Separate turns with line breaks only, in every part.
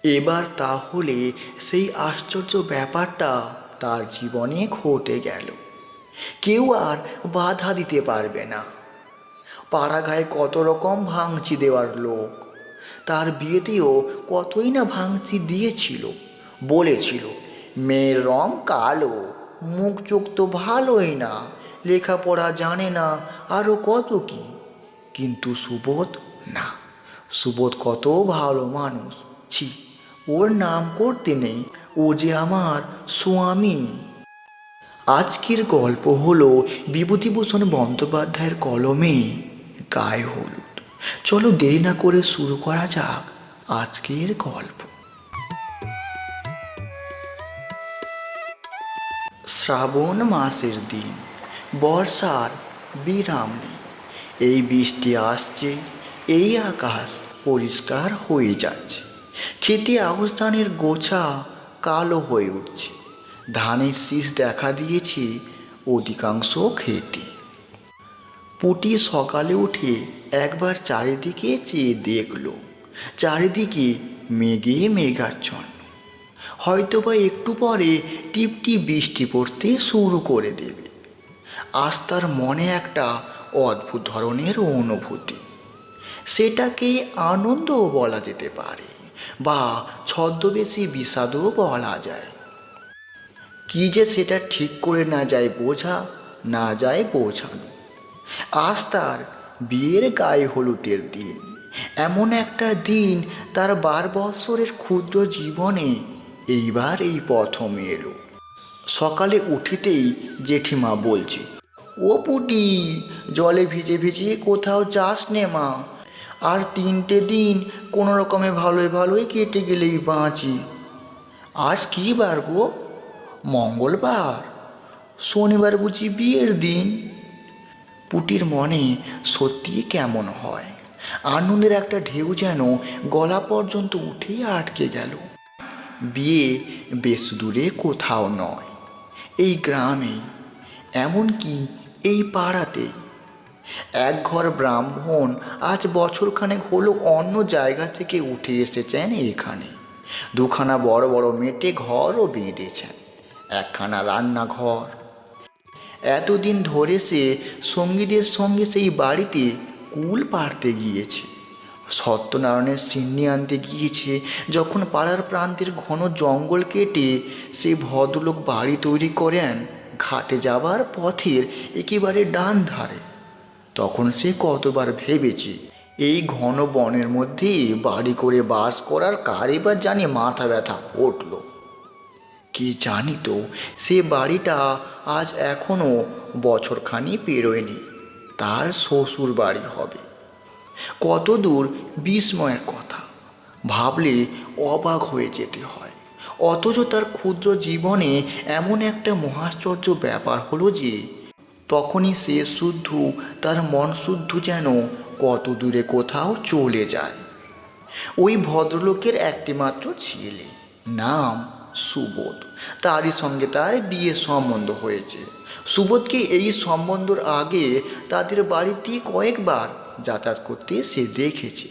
এবার তাহলে সেই আশ্চর্য ব্যাপারটা তার জীবনে ঘটে গেল। কেউ আর বাধা দিতে পারবে না। পাড়াগাঁয়ে কত রকম ভাঙচি দেওয়ার লোক। তার বিয়েতেও কতই না ভাঙচি দিয়েছিল। বলেছিল, মেয়ের রং কালো, মুখ চোখ তো ভালোই না, লেখাপড়া জানে না, আরও কত কি। কিন্তু সুবোধ না, সুবোধ কত ভালো মানুষ। ছি, ওর নাম করতে নেই, ও যে আমার স্বামী। আজকের গল্প হলো বিভূতিভূষণ বন্দ্যোপাধ্যায়ের কলমে গায়ে হলুদ। চলো দেরি না করে শুরু করা যাক আজকের গল্প। শ্রাবণ মাসের দিন, বর্ষার বিরাম নেই। এই বৃষ্টি আসছে, এই আকাশ পরিষ্কার হয়ে যাচ্ছে। খেতে আউশ ধানের গোছা কালো হয়ে উঠছে। ধানের শীষ দেখা দিয়েছে অধিকাংশ খেতে। পুটি সকালে উঠে একবার চারিদিকে চেয়ে দেখল। চারিদিকে মেঘে মেঘাচ্ছন্ন। হয়তোবা একটু পরে টিপটিপ বৃষ্টি পড়তে শুরু করে দেবে। আজ তার মনে একটা অদ্ভুত ধরনের অনুভূতি। সেটাকে আনন্দও বলা যেতে পারে, বা ছদ্মবেশী বিষাদও বলা যায়। কি যে সেটা ঠিক করে না যায় বোঝা, না যায় বোঝানো। আজ তার বিয়ের গায়ে হলুদের দিন। এমন একটা দিন তার 12 বৎসরের ক্ষুদ্র জীবনে এইবার এই প্রথম এলো। সকালে উঠিতেই জেঠিমা বলছে, ও পুটি, জলে ভিজে ভিজে কোথাও যাস নে মা। আর 3টে দিন কোনো রকমে ভালোই ভালোই কেটে গেলেই বাঁচি। আজ কী বার গো? মঙ্গলবার। শনিবার বুঝি বিয়ের দিন? পুটির মনে সত্যি কেমন হয়। আনন্দের একটা ঢেউ যেন গলা পর্যন্ত উঠে আটকে গেল। বিয়ে বেশ দূরে কোথাও নয়, এই গ্রামে, এমনকি এই পাড়াতে। এক ঘর ব্রাহ্মণ আজ বছরখানেক হলো অন্য জায়গা থেকে উঠে এসেছেন এখানে। 2খানা বড় বড় মেটে ঘরও বেঁধেছেন, 1খানা রান্নাঘর। এতদিন ধরে সে সঙ্গীদের সঙ্গে সেই বাড়িতে কুল পাড়তে গিয়েছে। সত্যনারায়ণের সিন্নি আনতে গিয়েছে যখন পাড়ার প্রান্তের ঘন জঙ্গল কেটে সেই ভদ্রলোক বাড়ি তৈরি করেন ঘাটে যাবার পথের একেবারে ডান ধারে। তখন সে কতবার ভেবেছে, এই ঘন বনের মধ্যে বাড়ি করে বাস করার কারই বা জানি মাথা ব্যথা উঠল। কে জানিত সে বাড়িটা আজ এখনও বছরখানি পেরোয়নি, তার শ্বশুর বাড়ি হবে। কত দূর বিস্ময়ের কথা, ভাবলে অবাক হয়ে যেতে হয়। অথচ তার ক্ষুদ্র জীবনে এমন একটা মহাশ্চর্য ব্যাপার হলো যে তখনই সে শুদ্ধ, তার মন শুদ্ধ যেন কত দূরে কোথাও চলে যায়। ওই ভদ্রলোকের একটি মাত্র ছেলে, নাম সুবোধ। তারই সঙ্গে তার বিয়ে সম্বন্ধ হয়েছে। সুবোধকে এই সম্বন্ধর আগে তাদের বাড়িতে কয়েকবার যাতায়াত করতে সে দেখেছে।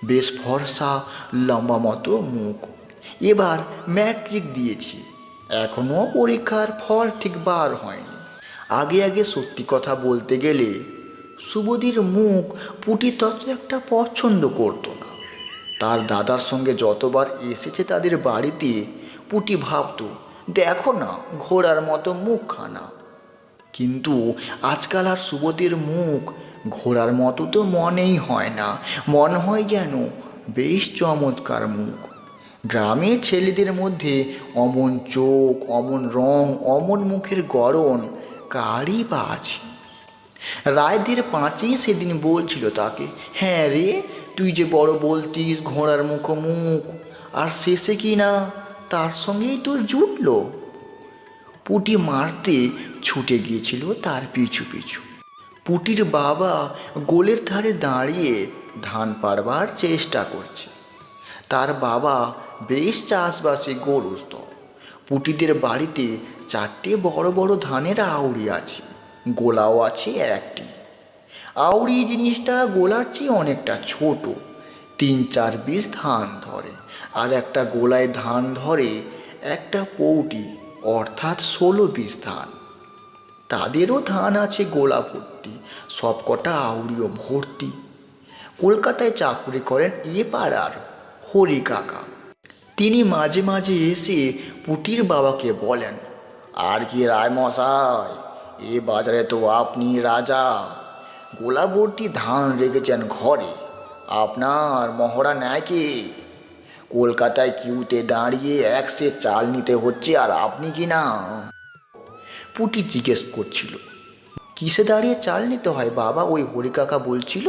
বেশ ফর্সা, লম্বা মতো মুখ। এবার ম্যাট্রিক দিয়েছে, এখনও পরীক্ষার ফল ঠিক বার হয়নি। আগে আগে সত্যি কথা বলতে গেলে সুবোধের মুখ পুটি তত একটা পছন্দ করতো না। তার দাদার সঙ্গে যতবার এসেছে তাদের বাড়িতে, পুটি ভাবত, দেখো না ঘোড়ার মতো মুখখানা। কিন্তু আজকাল আর সুবোধের মুখ ঘোড়ার মতো তো মনেই হয় না। মনে হয় যেন বেশ চমৎকার মুখ। গ্রামের ছেলেদের মধ্যে অমন চোখ, অমন রং, অমন মুখের গড়ন কারই বা আছে? রায়দের পাঁচেই সেদিন বলছিল তাকে, হ্যাঁ রে, তুই যে বড় বলতিস ঘোড়ার মুখ, আর শেষে কি না তার সঙ্গেই তোর জুটল। পুটি মারতে ছুটে গিয়েছিল তার পিছু পিছু। পুটির বাবা গোলের ধারে দাঁড়িয়ে ধান পাড়বার চেষ্টা করছে। তার বাবা বেশ চাষবাসে গরুস্থ। পুটিদের বাড়িতে 4টে বড় বড় ধানের আউড়ি আছে, গোলাও আছে একটি। আউড়ি জিনিসটা গোলার চেয়ে অনেকটা ছোট, 3-4 বিষ ধান ধরে। আর একটা গোলায় ধান ধরে একটা পৌটি, অর্থাৎ 16 পিস ধান। তাদেরও ধান আছে গোলা ভর্তি, সবকটা আউড়িও ভর্তি। কলকাতায় চাকুরি করেন এ পাড়ার হরি কাকা। তিনি মাঝে মাঝে এসে পুটির বাবাকে বলেন, আর কি রায়মশাই, এ বাজারে তো আপনি রাজা, গোলা ভর্তি ধান রেখেছেন ঘরে, আপনার মহড়া নেয় কি? কলকাতায় কিউতে দাঁড়িয়ে 1 সের চাল নিতে হচ্ছে, আর আপনি কি না? পুটি জিজ্ঞেস করছিল, কিসে দাঁড়িয়ে চাল নিতে হয় বাবা? ওই হরি কাকা বলছিল।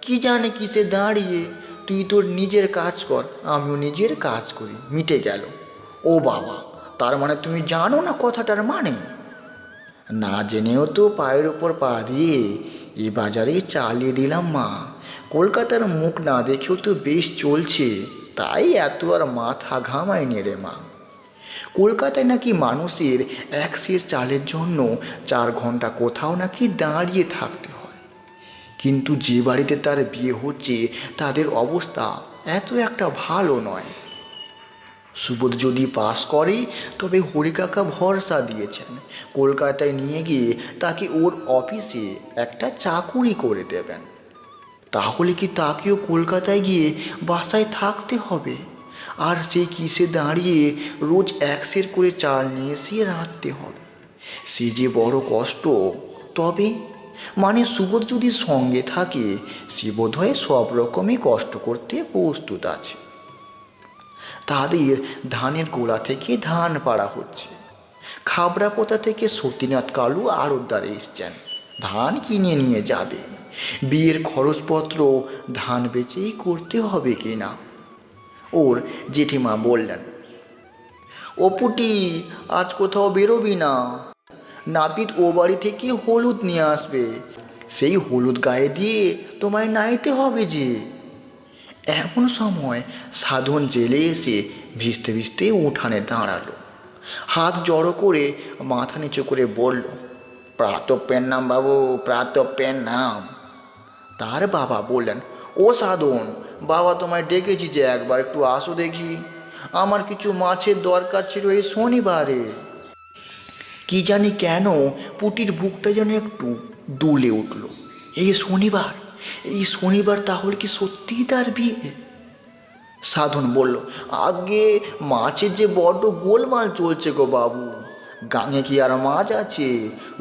কি জানে কিসে দাঁড়িয়ে, তুই তোর নিজের কাজ কর, আমিও নিজের কাজ করি, মিটে গেল। ও বাবা, তার মানে তুমি জানো না কথাটার মানে? না জেনেও তো পায়ের উপর পা দিয়ে এ বাজারে চালিয়ে দিলাম মা। কলকাতার মুখ না দেখেও তো বেশ চলছে, তাই এত আর মাথা ঘামায়নি রে মা। কলকাতায় নাকি মানুষের 1 সের চালের জন্য 4 ঘন্টা কোথাও নাকি দাঁড়িয়ে থাকতে হয়। কিন্তু যে বাড়িতে তার বিয়ে হচ্ছে তাদের অবস্থা এত একটা ভালো নয়। সুবোধ যদি পাস করে তবে হরিকাকা ভরসা দিয়েছেন কলকাতায় নিয়ে গিয়ে তাকে ওর অফিসে একটা চাকুরি করে দেবেন। তাহলে কি তাকেও কলকাতায় গিয়ে বাসায় থাকতে হবে, আর সে কিসে দাঁড়িয়ে রোজ 1 সের করে চাল নিয়ে এসে রাঁধতে হবে? সে যে বড় কষ্ট। তবে মানে সুবোধ যদি সঙ্গে থাকে সে বোধহয় সব রকমই কষ্ট করতে প্রস্তুত আছে। তাদের ধানের গোলা থেকে ধান পাড়া হচ্ছে। খাবড়াপোতা থেকে সতীনাথ কালু আড়তদারে এসছেন, ধান কিনে নিয়ে যাবে। বিয়ের খরচপত্র ধান বেচেই করতে হবে কিনা। ওর জেঠিমা বললেন, ও পুটি, আজ কোথাও বেরোবি না? নাপিত ও বাড়ি থেকে হলুদ নিয়ে আসবে, সেই হলুদ গায়ে দিয়ে তোমায় নাইতে হবে যে। এমন সময় সাধন জেলে এসে ভিজতে ভিজতে উঠানে দাঁড়ালো, হাত জড়ো করে মাথা নিচু করে বলল, প্রাতঃপের নাম বাবু, প্রাতঃপের নাম। তার বাবা বললেন, ও সাধন, বাবা তোমায় ডেকেছি যে একবার একটু আসো দেখি, আমার কিছু মাছের দরকার ছিল এই শনিবারে। কি জানি কেন পুটির বুকটা যেন একটু দুলে উঠল। এই শনিবার, এই শনিবার তাহলে কি সত্যিই তার বিয়ে? সাধন বলল, আগে মাছের যে বড্ড গোলমাল চলছে গো বাবু, গাঙে কি আর মাছ আছে?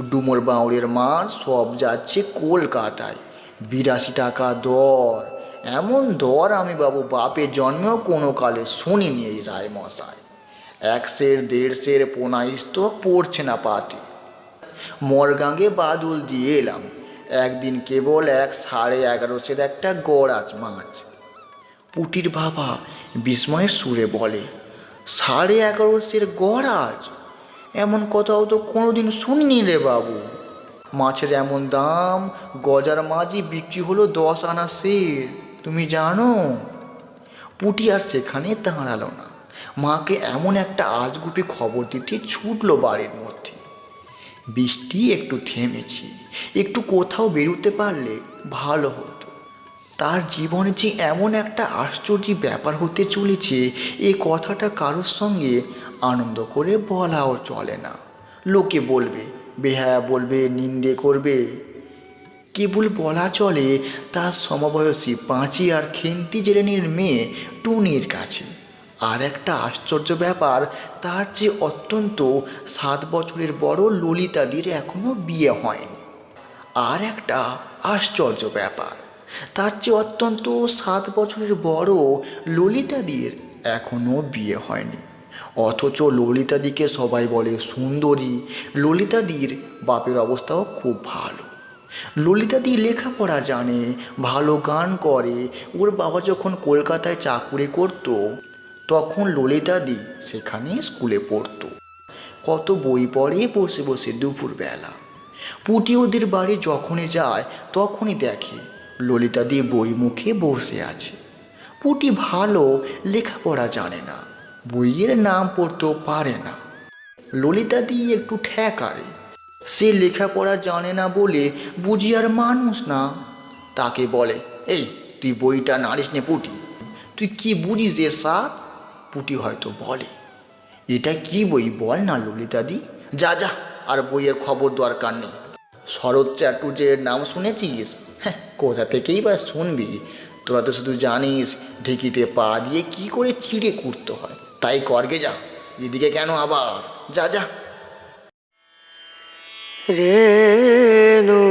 ডুমুর বাউড়ের মাছ সব যাচ্ছে কলকাতায়, 82 টাকা দর। এমন দর আমি বাবু বাপের জন্মেও কোনো কালে শুনিনি এই রায়মশাই। 1 সের 1.5 সের পোনাইশ তো পড়ছে না পাতে। মরগাঙে বাদুল দিয়ে এলাম, একদিন কেবল 11.5 সের একটা গড়াচ মাছ। পুটির বাবা বিস্ময়ের সুরে বলে, 11.5 সের গড়াচ? এমন কথাও তো কোনোদিন শুনিনি রে বাবু। মাছের এমন দাম, গজার মাছই বিক্রি হলো 10 আনা সের, তুমি জানো? পুটি আর সেখানে দাঁড়ালো না, মাকে এমন একটা আজগুবি খবর দিতে ছুটলো বাড়ির মধ্যে। বৃষ্টি একটু থেমেছে, একটু কোথাও বেরোতে পারলে ভালো হতো। তার জীবনে যে এমন একটা আশ্চর্য ব্যাপার হতে চলেছে, এ কথাটা কারোর সঙ্গে আনন্দ করে বলাও চলে না। লোকে বলবে, বেহায়া বলবে, নিন্দে করবে। কেবল বলা চলে তার সমবয়সী পাঁচি আর খেন্তি জেলেনির মেয়ে টুনির কাছে। আর একটা আশ্চর্য ব্যাপার, তার যে অত্যন্ত 7 বছরের বড় ললিতাদির এখনো বিয়ে হয়নি। আর একটা আশ্চর্য ব্যাপার, তার চেয়ে অত্যন্ত 7 বছরের বড় ললিতাদির এখনো বিয়ে হয়নি। অথচ ললিতাদিকে সবাই বলে সুন্দরী। ললিতাদির বাপের অবস্থাও খুব ভালো। ললিতাদি লেখাপড়া জানে, ভালো গান করে। ওর বাবা যখন কলকাতায় চাকুরি করত তখন ললিতাদি সেখানে স্কুলে পড়তো। কত বই পড়ে বসে বসে দুপুরবেলা। পুটি ওদের বাড়ি যখনই যায় তখনই দেখে ললিতাদি বই মুখে বসে আছে। পুটি ভালো লেখাপড়া জানে না, বইয়ের নাম পড়তেও পারে না। ললিতাদি একটু ঠেকারে, সে লেখাপড়া জানে না বলে বুঝি আর মানুষ না। তাকে বলে, এই তুই বইটা নাড়িস নে পুটি, তুই কি বুঝিস এর স্বাদ? পুটি হয়তো বলে, এটা কি বই বল না ললিতাদি। যা যা, আর বইয়ের খবর দরকার নেই। শরৎ চ্যাটুর্যের নাম শুনেছিস? হ্যাঁ, কোথা থেকেই বা শুনবি, তোরা তো শুধু জানিস ঢেকিতে পা দিয়ে কি করে চিড়ে কুটতে হয়। তাই করগে যা, এদিকে কেন আবার, যা যা।
রেণু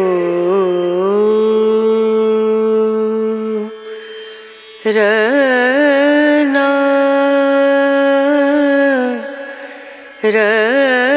রনা রনা